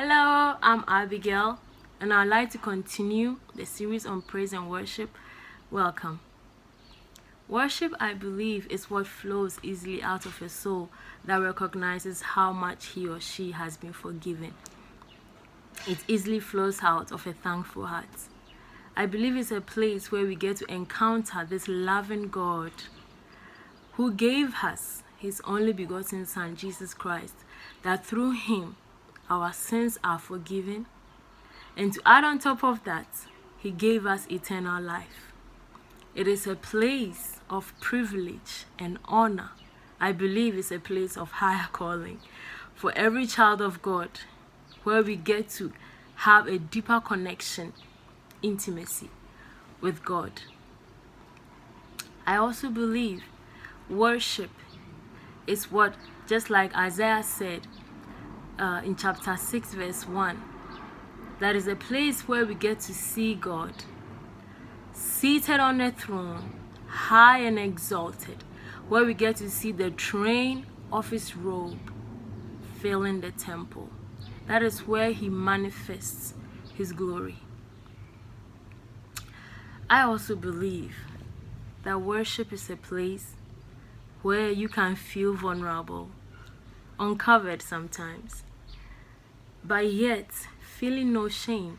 Hello, I'm Abigail, and I'd like to continue the series on praise and worship. Welcome. Worship, I believe, is what flows easily out of a soul that recognizes how much he or she has been forgiven. It easily flows out of a thankful heart. I believe it's a place where we get to encounter this loving God who gave us his only begotten Son, Jesus Christ, that through him our sins are forgiven. And to add on top of that, he gave us eternal life. It is a place of privilege and honor. I believe it's a place of higher calling for every child of God, where we get to have a deeper connection, intimacy with God. I also believe worship is what, just like Isaiah said in chapter 6 verse 1, that is a place where we get to see God seated on a throne, high and exalted, where we get to see the train of his robe filling the temple. That is where he manifests his glory. I also believe that worship is a place where you can feel vulnerable, uncovered sometimes, but yet feeling no shame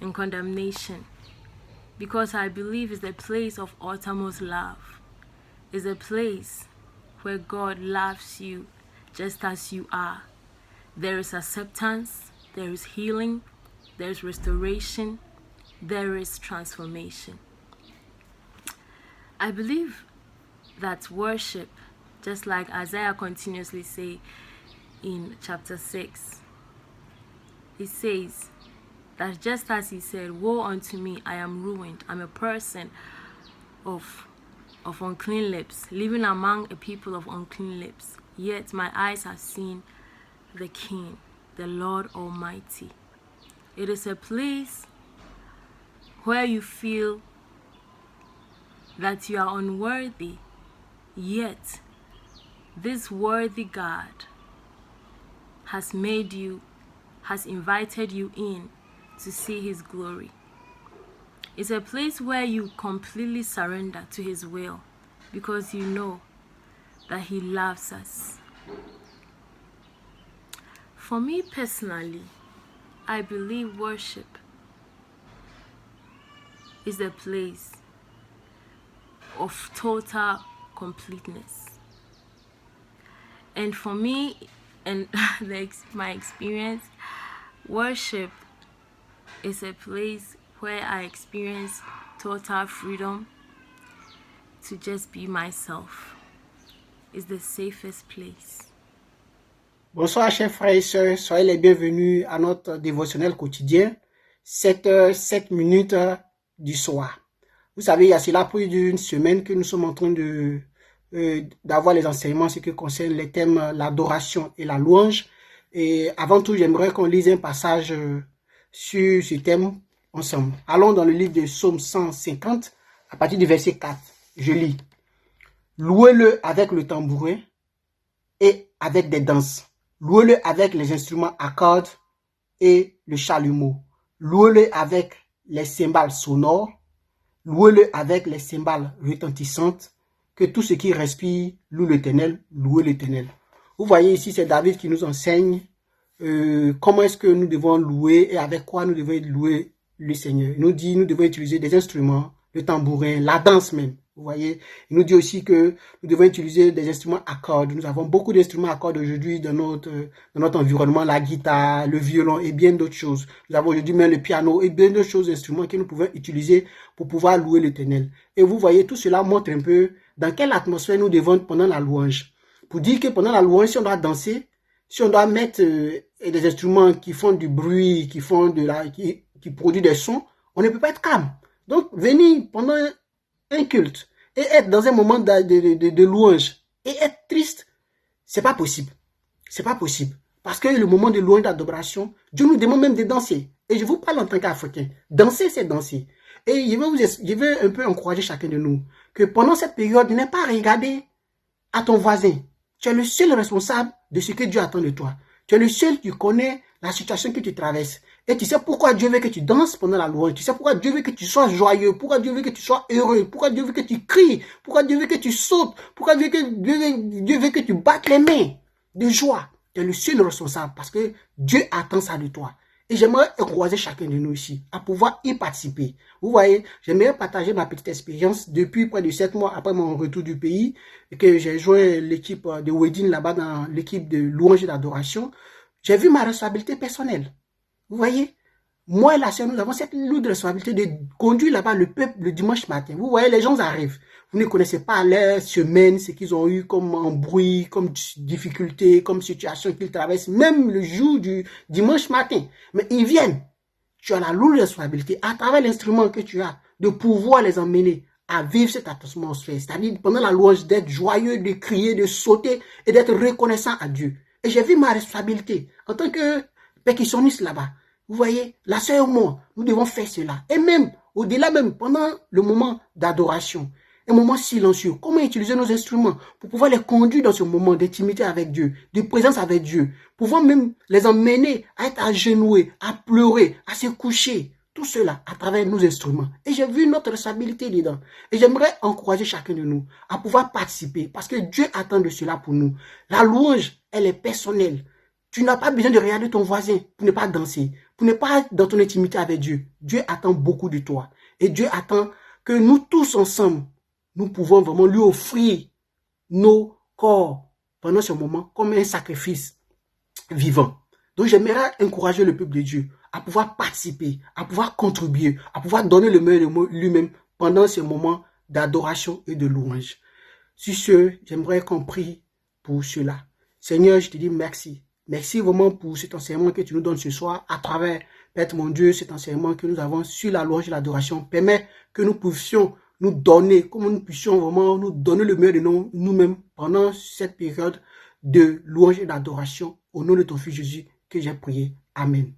and condemnation, because I believe it's a place of uttermost love. It's a place where God loves you just as you are. There is acceptance, there is healing, there is restoration, there is transformation. I believe that worship, just like Isaiah continuously say in chapter 6, he says that just as he said, "Woe unto me, I am ruined. I'm a person of unclean lips, living among a people of unclean lips. Yet my eyes have seen the King, the Lord Almighty." It is a place where you feel that you are unworthy, yet this worthy God has invited you in to see his glory. It's a place where you completely surrender to his will, because you know that he loves us. For me personally, I believe worship is a place of total completeness. And for me, and my experience, worship is a place where I experience total freedom to just be myself. It's the safest place. Bonsoir chers frères et sœurs, soyez les bienvenus à notre dévotionnel quotidien, 7h, 7 minutes du soir. Vous savez, il y a cela plus d'une semaine que nous sommes en train d'avoir les enseignements ce qui concerne les thèmes l'adoration et la louange. Et avant tout, j'aimerais qu'on lise un passage sur ce thème ensemble. Allons dans le livre de Psaume 150, à partir du verset 4. Je lis. Louez-le avec le tambourin et avec des danses. Louez-le avec les instruments à cordes et le chalumeau. Louez-le avec les cymbales sonores. Louez-le avec les cymbales retentissantes. Que tout ce qui respire loue l'Éternel, louez l'Éternel. Vous voyez ici, c'est David qui nous enseigne comment est-ce que nous devons louer et avec quoi nous devons louer le Seigneur. Il nous dit nous devons utiliser des instruments, le tambourin, la danse même. Vous voyez, il nous dit aussi que nous devons utiliser des instruments à cordes. Nous avons beaucoup d'instruments à cordes aujourd'hui dans notre environnement, la guitare, le violon et bien d'autres choses. Nous avons aujourd'hui même le piano et bien d'autres choses, instruments que nous pouvons utiliser pour pouvoir louer l'Éternel. Et vous voyez, tout cela montre un peu dans quelle atmosphère nous devons pendant la louange. Pour dire que pendant la louange, si on doit danser, si on doit mettre des instruments qui font du bruit, qui produisent des sons, on ne peut pas être calme. Donc, venir pendant un culte et être dans un moment de louange et être triste, c'est pas possible. C'est pas possible. Parce que le moment de louange, d'adoration, Dieu nous demande même de danser. Et je vous parle en tant qu'Africain. Danser, c'est danser. Et je vais un peu encourager chacun de nous que pendant cette période, n'aie pas regarder à ton voisin. Tu es le seul responsable de ce que Dieu attend de toi. Tu es le seul qui connaît la situation que tu traverses. Et tu sais pourquoi Dieu veut que tu danses pendant la louange. Tu sais pourquoi Dieu veut que tu sois joyeux. Pourquoi Dieu veut que tu sois heureux. Pourquoi Dieu veut que tu cries. Pourquoi Dieu veut que tu sautes. Pourquoi Dieu veut que tu battes les mains de joie. Tu es le seul responsable parce que Dieu attend ça de toi. Et j'aimerais encourager chacun de nous ici à pouvoir y participer. Vous voyez, j'aimerais partager ma petite expérience depuis près de 7 mois après mon retour du pays et que j'ai joint l'équipe de Wedding là-bas dans l'équipe de louange et d'adoration. J'ai vu ma responsabilité personnelle. Vous voyez, moi et la sœur, nous avons cette lourde responsabilité de conduire là-bas le peuple le dimanche matin. Vous voyez, les gens arrivent. Vous ne connaissez pas leur semaine, ce qu'ils ont eu comme embrouille, comme difficulté, comme situation qu'ils traversent, même le jour du dimanche matin. Mais ils viennent. Tu as la lourde responsabilité, à travers l'instrument que tu as, de pouvoir les emmener à vivre cette atmosphère. C'est-à-dire, pendant la louange, d'être joyeux, de crier, de sauter et d'être reconnaissant à Dieu. Et j'ai vu ma responsabilité en tant que percussionniste là-bas. Vous voyez, la sœur et moi, nous devons faire cela. Et même, au-delà même, pendant le moment d'adoration, un moment silencieux, comment utiliser nos instruments pour pouvoir les conduire dans ce moment d'intimité avec Dieu, de présence avec Dieu, pouvoir même les emmener à être agenouillés, à pleurer, à se coucher. Tout cela à travers nos instruments. Et j'ai vu notre responsabilité dedans. Et j'aimerais encourager chacun de nous à pouvoir participer parce que Dieu attend de cela pour nous. La louange, elle est personnelle. Tu n'as pas besoin de regarder ton voisin pour ne pas danser, pour ne pas être dans ton intimité avec Dieu. Dieu attend beaucoup de toi. Et Dieu attend que nous tous ensemble, nous pouvons vraiment lui offrir nos corps pendant ce moment comme un sacrifice vivant. Donc j'aimerais encourager le peuple de Dieu à pouvoir participer, à pouvoir contribuer, à pouvoir donner le meilleur de lui-même pendant ce moment d'adoration et de louange. Sur ce, j'aimerais qu'on prie pour cela. Seigneur, je te dis merci. Merci vraiment pour cet enseignement que tu nous donnes ce soir à travers, Père mon Dieu, cet enseignement que nous avons sur la louange et l'adoration. Permet que nous puissions nous donner, comme nous puissions vraiment nous donner le meilleur de nous-mêmes pendant cette période de louange et d'adoration. Au nom de ton Fils Jésus que j'ai prié. Amen.